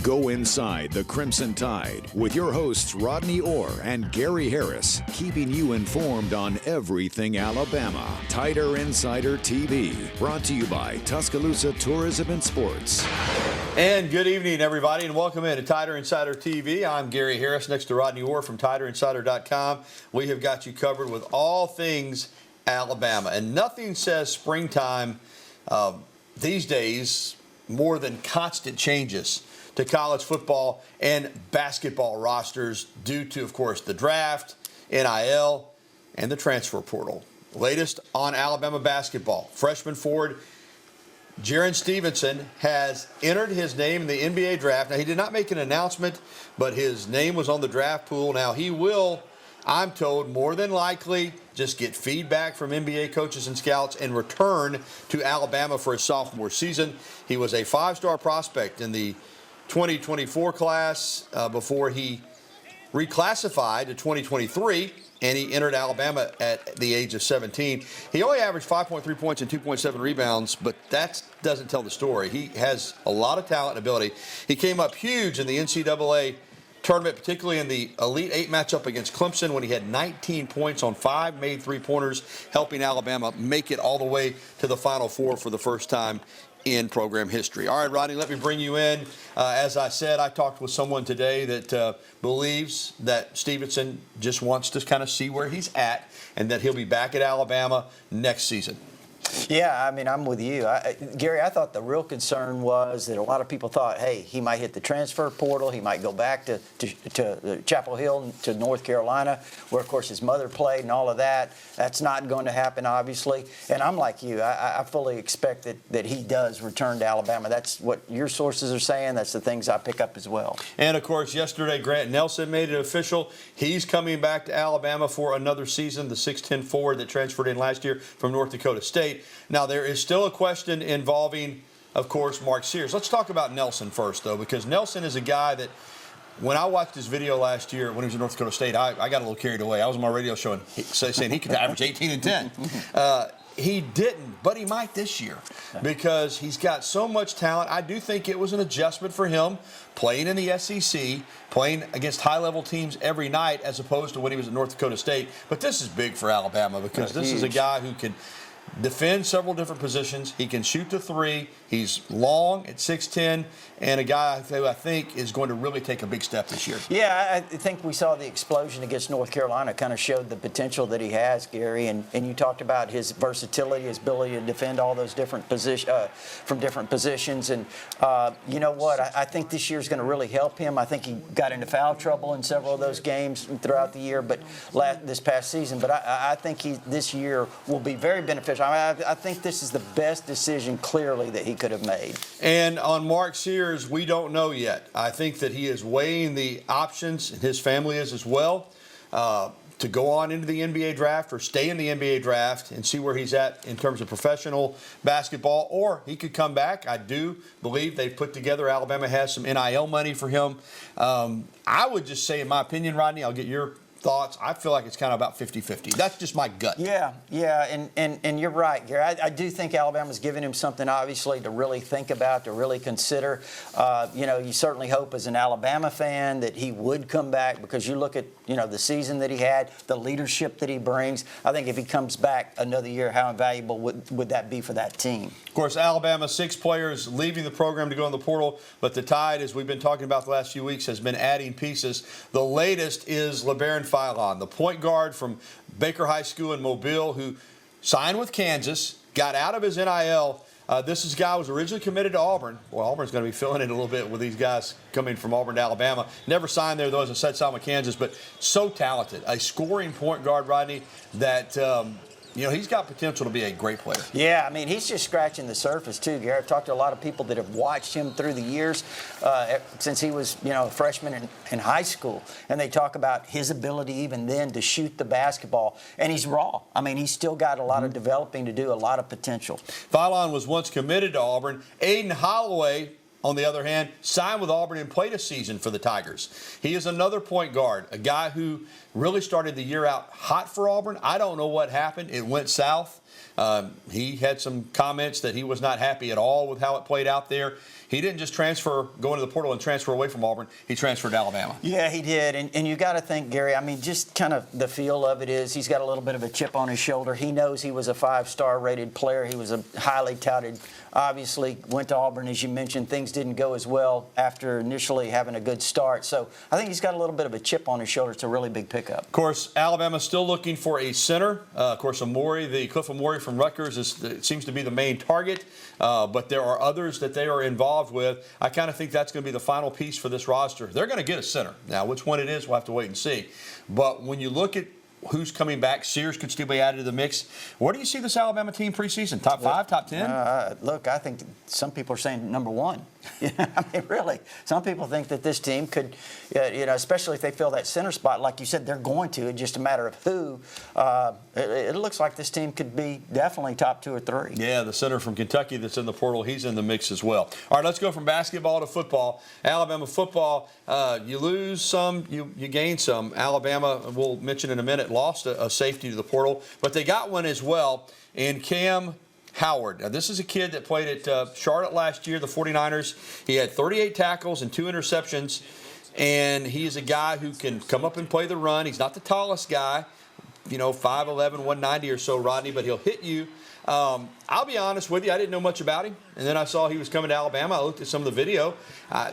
Go inside the Crimson Tide with your hosts Rodney Orr and Gary Harris, keeping you informed on everything Alabama. Tider Insider TV, brought to you by Tuscaloosa Tourism and Sports. And good evening, everybody, and welcome in to Tider Insider TV. I'm Gary Harris, next to Rodney Orr from TiderInsider.com. We have got you covered with all things Alabama, and nothing says springtime these days more than constant changes to college football and basketball rosters due to, of course, the draft, NIL, and the transfer portal. Latest on Alabama basketball. Freshman forward Jaron Stevenson has entered his name in the NBA draft. Now, he did not make an announcement, but his name was on the draft pool. Now, he will, I'm told, more than likely just get feedback from NBA coaches and scouts and return to Alabama for his sophomore season. He was a five-star prospect in the 2024 class before he reclassified to 2023, and he entered Alabama at the age of 17. He only averaged 5.3 points and 2.7 rebounds, but that doesn't tell the story. He has a lot of talent and ability. He came up huge in the NCAA tournament, particularly in the Elite Eight matchup against Clemson when he had 19 points on 5 made three-pointers, helping Alabama make it all the way to the Final Four for the first time in program history. All right, Rodney, let me bring you in. As I said, I talked with someone today that believes that Stevenson just wants to kind of see where he's at and that he'll be back at Alabama next season. Yeah, I mean, I'm with you. Gary, I thought the real concern was that a lot of people thought, hey, he might hit the transfer portal. He might go back to Chapel Hill, to North Carolina, where, of course, his mother played and all of that. That's not going to happen, obviously. And I'm like you. I fully expect that he does return to Alabama. That's what your sources are saying. That's the things I pick up as well. And, of course, yesterday, Grant Nelson made it official. He's coming back to Alabama for another season, the 6'10" forward that transferred in last year from North Dakota State. Now, there is still a question involving, of course, Mark Sears. Let's talk about Nelson first, though, because Nelson is a guy that, when I watched his video last year when he was in North Dakota State, I got a little carried away. I was on my radio show saying he could average 18 and 10. He didn't, but he might this year because he's got so much talent. I do think it was an adjustment for him playing in the SEC, playing against high-level teams every night as opposed to when he was at North Dakota State. But this is big for Alabama because this is a guy who can defend several different positions. He can shoot the three. He's long at 6'10", and a guy who I think is going to really take a big step this year. Yeah, I think we saw the explosion against North Carolina kind of showed the potential that he has, Gary. And you talked about his versatility, his ability to defend all those different from different positions. And you know what? I think this year is going to really help him. I think he got into foul trouble in several of those games throughout the year, but this past season. But I think this year will be very beneficial. I think this is the best decision, clearly, that he could have made. And on Mark Sears, we don't know yet. I think that he is weighing the options, and his family is as well, to go on into the NBA draft or stay in the NBA draft and see where he's at in terms of professional basketball, or he could come back. I do believe they've put together, Alabama has some NIL money for him. I would just say, in my opinion, Rodney, I'll get your thoughts. I feel like it's kind of about 50-50. That's just my gut. Yeah, and you're right, Gary. I do think Alabama's giving him something, obviously, to really think about, to really consider. You certainly hope as an Alabama fan that he would come back because you look at, the season that he had, the leadership that he brings. I think if he comes back another year, how invaluable would that be for that team? Of course, Alabama, 6 players leaving the program to go in the portal, but the Tide, as we've been talking about the last few weeks, has been adding pieces. The latest is LeBaron Philon, the point guard from Baker High School in Mobile, who signed with Kansas, got out of his NIL. This guy was originally committed to Auburn. Well, Auburn's going to be filling it a little bit with these guys coming from Auburn to Alabama. Never signed there, though, as I said, signed with Kansas, but so talented. A scoring point guard, Rodney, that he's got potential to be a great player. Yeah, I mean, he's just scratching the surface, too, Gary. I've talked to a lot of people that have watched him through the years since he was, a freshman in high school. And they talk about his ability even then to shoot the basketball. And he's raw. I mean, he's still got a lot of developing to do, a lot of potential. Philon was once committed to Auburn. Aiden Holloway, on the other hand, signed with Auburn and played a season for the Tigers. He is another point guard, a guy who really started the year out hot for Auburn. I don't know what happened. It went south. He had some comments that he was not happy at all with how it played out there. He didn't just go into the portal and transfer away from Auburn. He transferred to Alabama. Yeah, he did. And you got to think, Gary, I mean, just kind of the feel of it is he's got a little bit of a chip on his shoulder. He knows he was a 5-star rated player. He was a highly touted, obviously went to Auburn, as you mentioned. Things didn't go as well after initially having a good start. So I think he's got a little bit of a chip on his shoulder. It's a really big pickup. Of course, Alabama's still looking for a center. Of course, Cliff Amore from Rutgers seems to be the main target. But there are others that they are involved with. I kind of think that's going to be the final piece for this roster. They're going to get a center. Now, which one it is, we'll have to wait and see. But when you look at who's coming back, Sears could still be added to the mix. Where do you see this Alabama team preseason? Top 5, top 10? Look, I think some people are saying number 1. I mean, really. Some people think that this team could, especially if they fill that center spot, like you said, they're going to. It's just a matter of who. It looks like this team could be definitely top 2 or 3. Yeah, the center from Kentucky that's in the portal, he's in the mix as well. All right, let's go from basketball to football. Alabama football, you lose some, you gain some. Alabama, we'll mention in a minute, lost a safety to the portal, but they got one as well in Cam Howard. Now, this is a kid that played at Charlotte last year, the 49ers. He had 38 tackles and 2 interceptions, and he is a guy who can come up and play the run. He's not the tallest guy, 5'11", 190 or so, Rodney, but he'll hit you. I'll be honest with you, I didn't know much about him, and then I saw he was coming to Alabama. I looked at some of the video.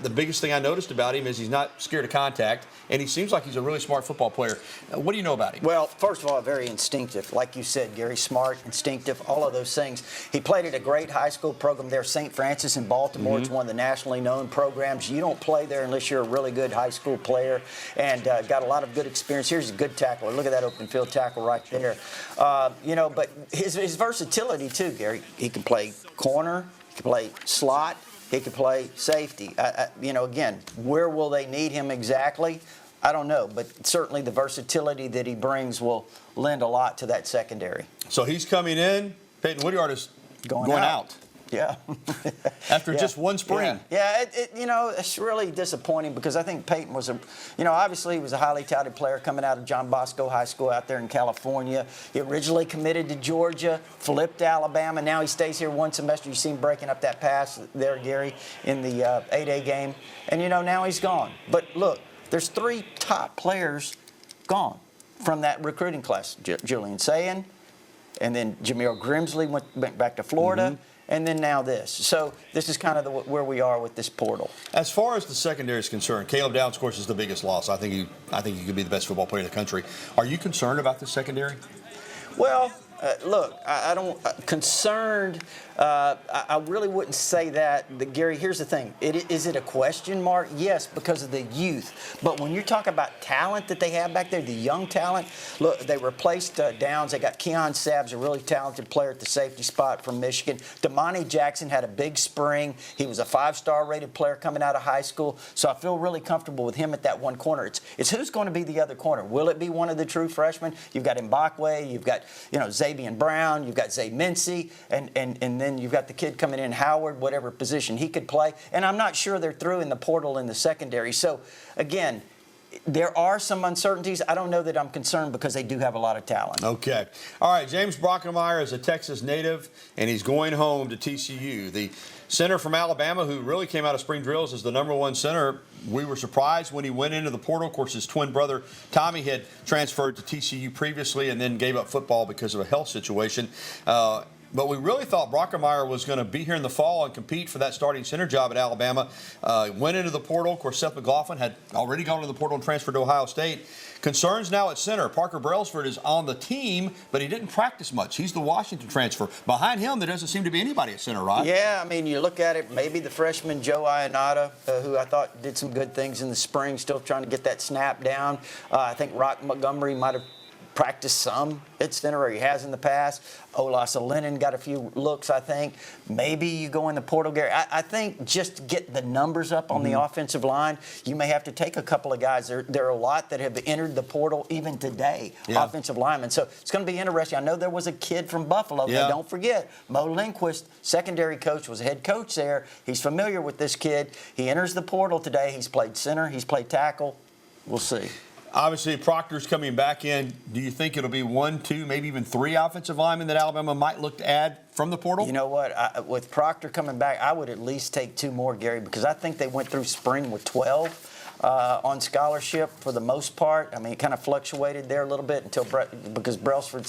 The biggest thing I noticed about him is he's not scared of contact, and he seems like he's a really smart football player. What do you know about him? Well, first of all, very instinctive. Like you said, Gary, smart, instinctive, all of those things. He played at a great high school program there, St. Francis in Baltimore. It's one of the nationally known programs. You don't play there unless you're a really good high school player, and got a lot of good experience. Here's a good tackler. Look at that open field tackle right there. But his versatility too, Gary. He can play corner, he can play slot, he can play safety. Again, where will they need him exactly? I don't know, but certainly the versatility that he brings will lend a lot to that secondary. So he's coming in. Peyton Woodyard is going out. Yeah. After just one spring. Yeah, it's really disappointing because I think Peyton was obviously he was a highly touted player coming out of John Bosco High School out there in California. He originally committed to Georgia, flipped to Alabama. Now he stays here one semester. You see him breaking up that pass there, Gary, in the 8A game. And, now he's gone. But look, there's 3 top players gone from that recruiting class. Julian Sayin, and then Jameer Grimsley went back to Florida. And then now this. So this is kind of where we are with this portal. As far as the secondary is concerned, Caleb Downs, of course, is the biggest loss. I think he could be the best football player in the country. Are you concerned about the secondary? Well, look, I don't concerned. I really wouldn't say that. Gary, here's the thing. Is it a question mark? Yes, because of the youth. But when you're talking about talent that they have back there, the young talent, look, they replaced Downs. They got Keon Sabbs, a really talented player at the safety spot from Michigan. Damani Jackson had a big spring. He was a 5-star rated player coming out of high school. So I feel really comfortable with him at that one corner. It's who's going to be the other corner. Will it be one of the true freshmen? You've got Mbakwe. You've got, Zabian Brown. You've got Zay Mincy. And then you've got the kid coming in, Howard, whatever position he could play. And I'm not sure they're through in the portal in the secondary. So, again, there are some uncertainties. I don't know that I'm concerned because they do have a lot of talent. Okay. All right, James Brockermeyer is a Texas native, and he's going home to TCU. The center from Alabama, who really came out of spring drills as the #1 center, we were surprised when he went into the portal. Of course, his twin brother, Tommy, had transferred to TCU previously and then gave up football because of a health situation. But we really thought Brockermeyer was going to be here in the fall and compete for that starting center job at Alabama. Went into the portal. Of course, Seth McLaughlin had already gone to the portal and transferred to Ohio State. Concerns now at center. Parker Brailsford is on the team, but he didn't practice much. He's the Washington transfer. Behind him, there doesn't seem to be anybody at center, right? Yeah, I mean, you look at it, maybe the freshman Joe Ionata, who I thought did some good things in the spring, still trying to get that snap down. I think Rock Montgomery might have practiced some at center, or he has in the past. Olasa Lennon got a few looks, I think. Maybe you go in the portal, Gary. I think just to get the numbers up on the offensive line, you may have to take a couple of guys. There are a lot that have entered the portal even today, offensive linemen. So it's going to be interesting. I know there was a kid from Buffalo, but don't forget, Mo Lindquist, secondary coach, was head coach there. He's familiar with this kid. He enters the portal today. He's played center. He's played tackle. We'll see. Obviously, Proctor's coming back in. Do you think it'll be 1, 2, maybe even 3 offensive linemen that Alabama might look to add from the portal? You know what? With Proctor coming back, I would at least take 2 more, Gary, because I think they went through spring with 12 on scholarship for the most part. I mean, it kind of fluctuated there a little bit because Brailsford,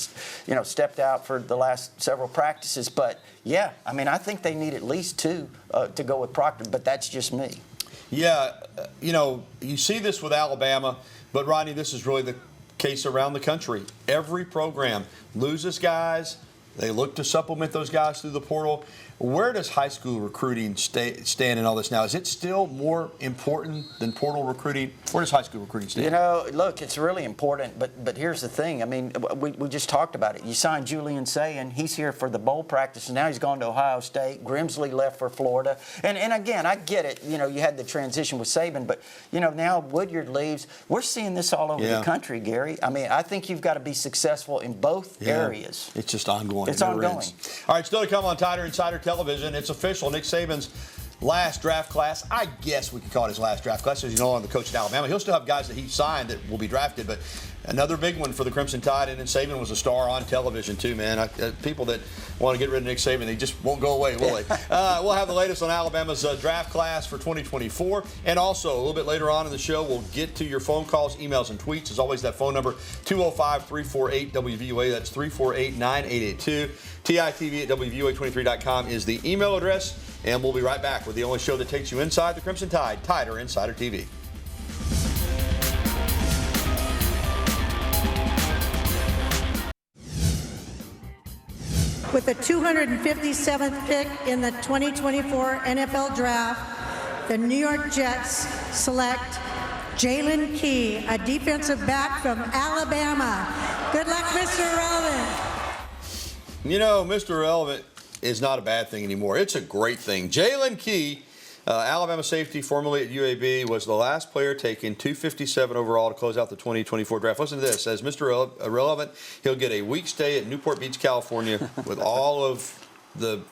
stepped out for the last several practices. But yeah, I mean, I think they need at least 2 to go with Proctor. But that's just me. Yeah, you see this with Alabama. But, Rodney, this is really the case around the country. Every program loses guys. They look to supplement those guys through the portal. Where does high school recruiting stand in all this now? Is it still more important than portal recruiting? Where does high school recruiting stand? Look, it's really important, but here's the thing. I mean, we just talked about it. You signed Julian Sayin. He's here for the bowl practice, and now he's gone to Ohio State. Grimsley left for Florida. And again, I get it. You had the transition with Saban, but, now Woodyard leaves. We're seeing this all over the country, Gary. I mean, I think you've got to be successful in both areas. It's just ongoing. It's ongoing. All right, still to come on Tider Insider Television. It's official. Nick Saban's last draft class. I guess we could call it his last draft class. As you know, I'm the coach at Alabama. He'll still have guys that he signed that will be drafted, but another big one for the Crimson Tide. And then Saban was a star on television too, man. People that want to get rid of Nick Saban, they just won't go away, will they? We'll have the latest on Alabama's draft class for 2024. And also, a little bit later on in the show, we'll get to your phone calls, emails, and tweets. As always, that phone number, 205-348-WVUA. That's 348-9882. TITV at WVUA23.com is the email address. And we'll be right back with the only show that takes you inside the Crimson Tide, Tider Insider TV. With the 257th pick in the 2024 NFL Draft, the New York Jets select Jaylen Key, a defensive back from Alabama. Good luck, Mr. Irrelevant. Mr. Irrelevant is not a bad thing anymore. It's a great thing. Jaylen Key, Alabama safety, formerly at UAB, was the last player taken 257 overall to close out the 2024 draft. Listen to this. As Mr. Irrelevant, he'll get a week stay at Newport Beach, California, with all of that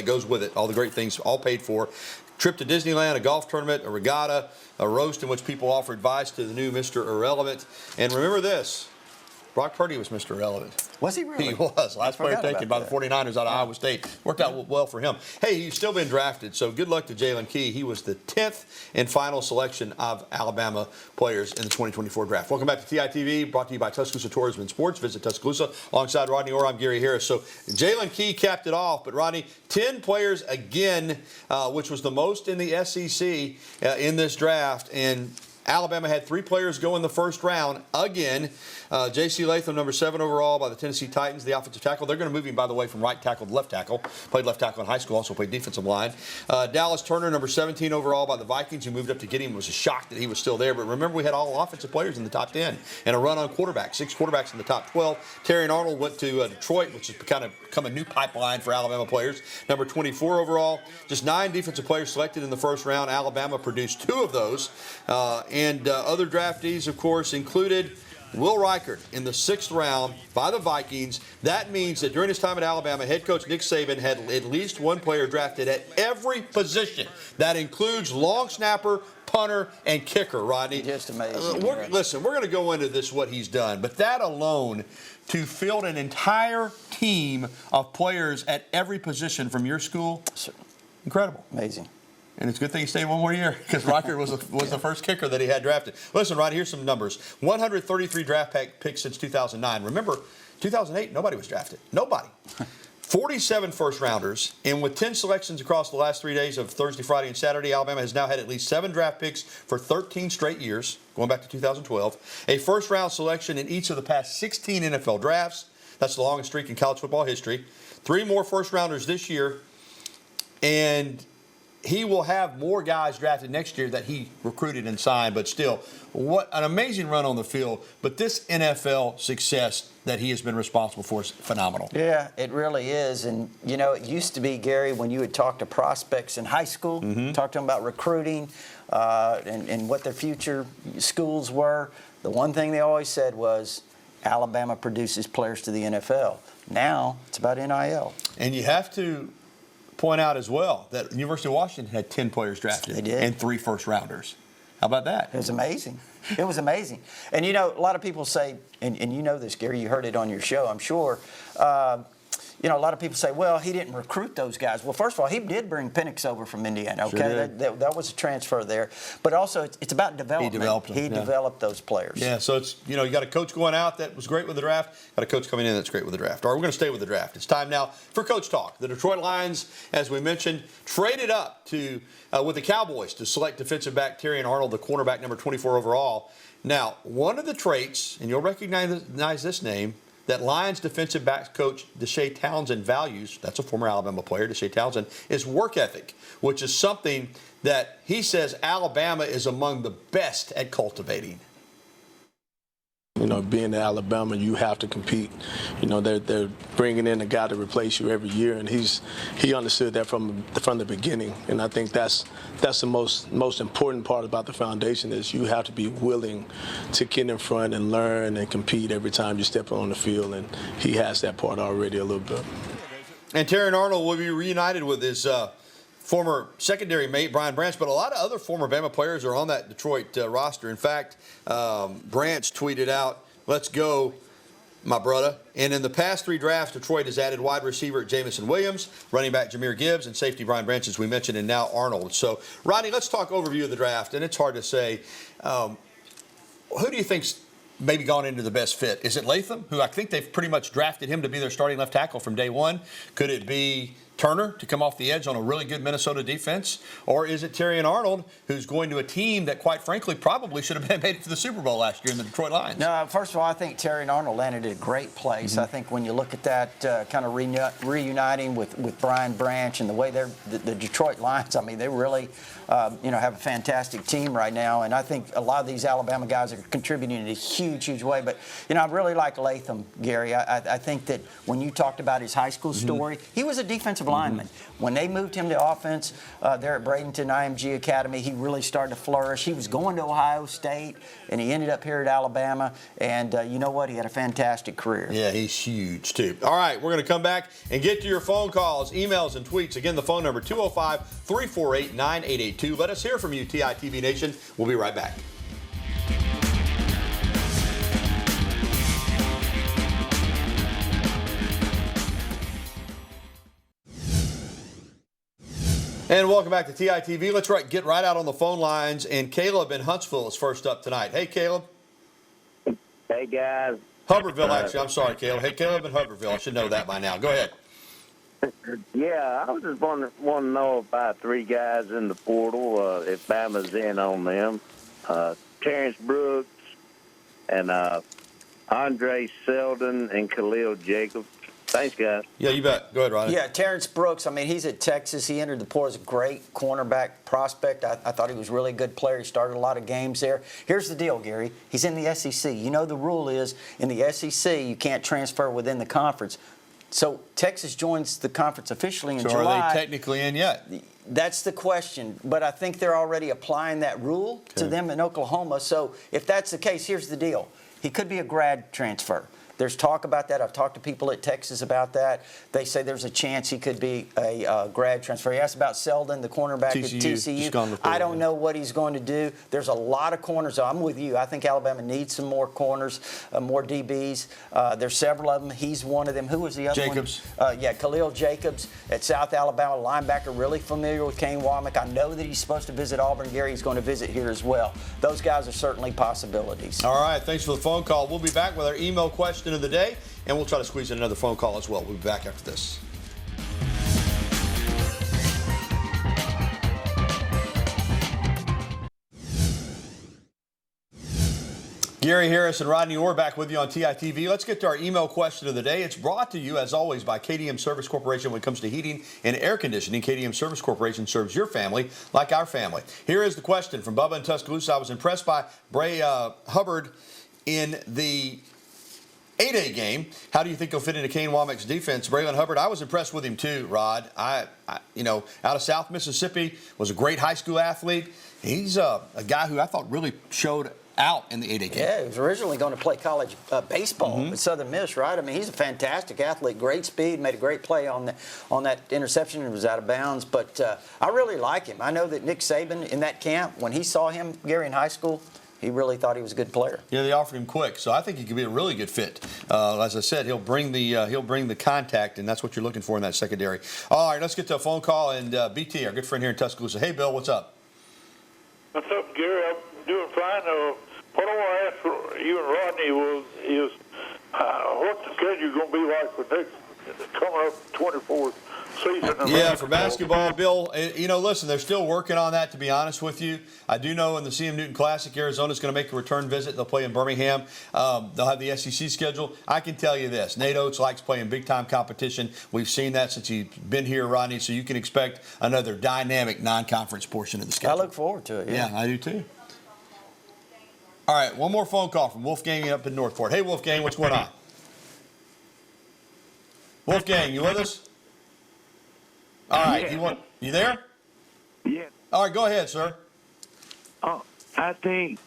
goes with it, all the great things, all paid for. Trip to Disneyland, a golf tournament, a regatta, a roast in which people offer advice to the new Mr. Irrelevant. And remember this, Brock Purdy was Mr. Irrelevant. Was he really? He was. Last player taken by the 49ers out of Iowa State. Worked out well for him. Hey, he's still been drafted, so good luck to Jaylen Key. He was the 10th and final selection of Alabama players in the 2024 draft. Welcome back to TITV, brought to you by Tuscaloosa Tourism and Sports. Visit Tuscaloosa. Alongside Rodney Orr, I'm Gary Harris. So Jaylen Key capped it off, but Rodney, 10 players again, which was the most in the SEC in this draft, and Alabama had 3 players go in the first round again. J.C. Latham, number 7 overall by the Tennessee Titans, the offensive tackle. They're going to move him, by the way, from right tackle to left tackle. Played left tackle in high school, also played defensive line. Dallas Turner, number 17 overall by the Vikings, who moved up to get him. It was a shock that he was still there. But remember, we had all offensive players in the top 10 and a run on quarterbacks, 6 quarterbacks in the top 12. Terry Arnold went to Detroit, which has kind of become a new pipeline for Alabama players. Number 24 overall. Just 9 defensive players selected in the first round. Alabama produced 2 of those. Other draftees, of course, included Will Reichert in the 6th round by the Vikings. That means that during his time at Alabama, head coach Nick Saban had at least 1 player drafted at every position. That includes long snapper, punter, and kicker, Rodney. Just amazing. Listen, we're going to go into this, what he's done, but that alone, to field an entire team of players at every position from your school, incredible. Amazing. And it's a good thing he stayed 1 more year, because Reichert was the first kicker that he had drafted. Listen, Rodney, here's some numbers. 133 draft picks since 2009. Remember, 2008, nobody was drafted. Nobody. 47 first-rounders, and with 10 selections across the last 3 days of Thursday, Friday, and Saturday, Alabama has now had at least 7 draft picks for 13 straight years, going back to 2012. A first-round selection in each of the past 16 NFL drafts. That's the longest streak in college football history. 3 more first-rounders this year, and he will have more guys drafted next year that he recruited and signed, but still, what an amazing run on the field. But this NFL success that he has been responsible for is phenomenal. Yeah, it really is. And, it used to be, Gary, when you would talk to prospects in high school, talk to them about recruiting and what their future schools were, the one thing they always said was Alabama produces players to the NFL. Now it's about NIL. And you have to point out as well that University of Washington had 10 players drafted. They did. And 3 first-rounders. How about that? It was amazing. It was amazing. And, you know, a lot of people say, and you know this, Gary, you heard it on your show, I'm sure, you know, a lot of people say, well, he didn't recruit those guys. Well, first of all, he did bring Penix over from Indiana, okay? Sure that was a transfer there. But also, it's about development. He developed them. He developed those players. Yeah, so it's, you know, you got a coach going out that was great with the draft, got a coach coming in that's great with the draft. All right, we're going to stay with the draft. It's time now for Coach Talk. The Detroit Lions, as we mentioned, traded up to with the Cowboys to select defensive back Terrion Arnold, the cornerback number 24 overall. Now, one of the traits, and you'll recognize this name, that Lions defensive backs coach Deshae Townsend values, that's a former Alabama player, Deshae Townsend, is work ethic, which is something that he says Alabama is among the best at cultivating. You know, being in Alabama, you have to compete. You know, they're bringing in a guy to replace you every year, and he understood that from the beginning. And I think that's the most important part about the foundation is you have to be willing to get in front and learn and compete every time you step on the field. And he has that part already a little bit. And Terrion Arnold will be reunited with his former secondary mate, Brian Branch, but a lot of other former Bama players are on that Detroit roster. In fact, Branch tweeted out, "Let's go, my brother." And in the past 3 drafts, Detroit has added wide receiver Jamison Williams, running back Jahmyr Gibbs, and safety Brian Branch, as we mentioned, and now Arnold. So, Rodney, let's talk overview of the draft, and it's hard to say. Who do you think's maybe gone into the best fit? Is it Latham, who I think they've pretty much drafted him to be their starting left tackle from day one? Could it be Turner to come off the edge on a really good Minnesota defense? Or is it Terrion Arnold, who's going to a team that, quite frankly, probably should have made it to the Super Bowl last year in the Detroit Lions? No, first of all, I think Terrion Arnold landed at a great place. I think when you look at that kind of reuniting with Brian Branch and the way the Detroit Lions, I mean, they really have a fantastic team right now. And I think a lot of these Alabama guys are contributing in a huge, huge way. But, you know, I really like Latham, Gary. I think that when you talked about his high school story, he was a defensive lineman. When they moved him to offense there at Bradenton IMG Academy, he really started to flourish. He was going to Ohio State, and he ended up here at Alabama. And you know what? He had a fantastic career. Yeah, he's huge, too. All right, we're going to come back and get to your phone calls, emails, and tweets. Again, the phone number, 205-348-9882. Let us hear from you, TITV Nation. We'll be right back. And welcome back to TITV. Let's get right out on the phone lines. And Caleb in Huntsville is first up tonight. Hey, Caleb. Hey, guys. Hubbardville, actually. I'm sorry, Caleb. Hey, Caleb in Hubbardville. I should know that by now. Go ahead. Yeah, I was just wanting to know about 3 guys in the portal, if Bama's in on them. Terrence Brooks and Andre Seldon and Khalil Jacobs. Thanks, guys. Yeah, you bet. Go ahead, Ronnie. Yeah, Terrence Brooks, I mean, he's at Texas. He entered the portal as a great cornerback prospect. I thought he was a really good player. He started a lot of games there. Here's the deal, Gary. He's in the SEC. You know the rule is in the SEC you can't transfer within the conference. So Texas joins the conference officially in July. So are they technically in yet? That's the question. But I think they're already applying that rule to them in Oklahoma. So if that's the case, here's the deal. He could be a grad transfer. There's talk about that. I've talked to people at Texas about that. They say there's a chance he could be a grad transfer. He asked about Seldon, the cornerback at TCU. I don't know what he's going to do. There's a lot of corners. I'm with you. I think Alabama needs some more corners, more DBs. There's several of them. He's one of them. Who was the other Jacobs. one? Khalil Jacobs at South Alabama, linebacker, really familiar with Kane Womack. I know that he's supposed to visit Auburn. Gary, he's going to visit here as well. Those guys are certainly possibilities. All right. Thanks for the phone call. We'll be back with our email question of the day, and we'll try to squeeze in another phone call as well. We'll be back after this. Gary Harris and Rodney Orr back with you on TITV. Let's get to our email question of the day. It's brought to you, as always, by KDM Service Corporation when it comes to heating and air conditioning. KDM Service Corporation serves your family like our family. Here is the question from Bubba in Tuscaloosa. I was impressed by Bray Hubbard in the 8A game. How do you think he'll fit into Kane Womack's defense? Braylon Hubbard, I was impressed with him too, Rod. I out of South Mississippi, was a great high school athlete. He's a guy who I thought really showed out in the 8A game. Yeah, he was originally going to play college baseball at Southern Miss, right? I mean, he's a fantastic athlete, great speed, made a great play on that interception. It was out of bounds, but I really like him. I know that Nick Saban in that camp, when he saw him, Gary, in high school, he really thought he was a good player. Yeah, they offered him quick, so I think he could be a really good fit. As I said, he'll bring the contact, and that's what you're looking for in that secondary. All right, let's get to a phone call, and BT, our good friend here in Tuscaloosa. Hey, Bill, what's up? What's up, Gary? I'm doing fine. What I want to ask for you and Rodney is what's the schedule going to be like for next coming up 24th season? Yeah, for basketball, Bill, listen, they're still working on that, to be honest with you. I do know in the CM Newton Classic, Arizona's going to make a return visit. They'll play in Birmingham. They'll have the SEC schedule. I can tell you this. Nate Oates likes playing big-time competition. We've seen that since he's been here, Rodney, so you can expect another dynamic non-conference portion of the schedule. I look forward to it. Yeah, I do too. All right, one more phone call from Wolfgang up in Northport. Hey, Wolfgang, what's going on? Wolfgang, you with us? All right, you there? Yeah. All right, go ahead, sir. I think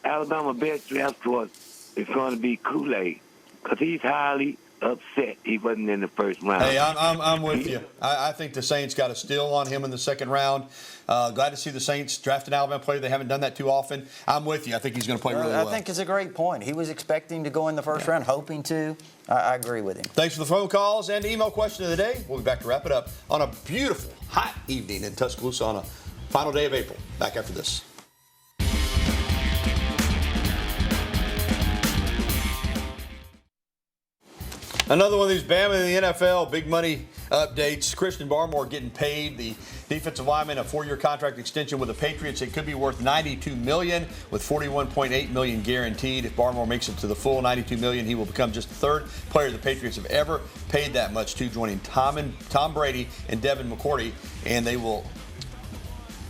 Alabama best draft choice is going to be Kool-Aid because he's highly upset he wasn't in the first round. Hey, I'm with you. I think the Saints got a steal on him in the second round. Glad to see the Saints draft an Alabama player. They haven't done that too often. I'm with you. I think he's going to play really well. I think it's a great point. He was expecting to go in the first round, hoping to. I agree with him. Thanks for the phone calls and email question of the day. We'll be back to wrap it up on a beautiful, hot evening in Tuscaloosa on a final day of April. Back after this. Another one of these Bama in the NFL big money updates. Christian Barmore getting paid, the defensive lineman, a 4-year contract extension with the Patriots. It could be worth $92 million with $41.8 million guaranteed. If Barmore makes it to the full $92 million, he will become just the third player the Patriots have ever paid that much to, joining Tom Brady and Devin McCourty, and they will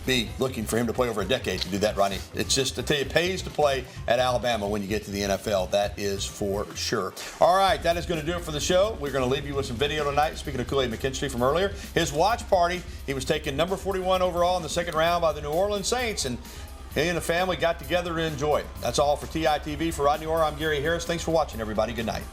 be looking for him to play over a decade to do that, Rodney. It's just, to tell you, it pays to play at Alabama when you get to the NFL. That is for sure. All right, that is going to do it for the show. We're going to leave you with some video tonight. Speaking of Kool-Aid McKinstry from earlier, his watch party, he was taken number 41 overall in the second round by the New Orleans Saints, and he and the family got together to enjoy it. That's all for TITV. For Rodney Orr, I'm Gary Harris. Thanks for watching, everybody. Good night.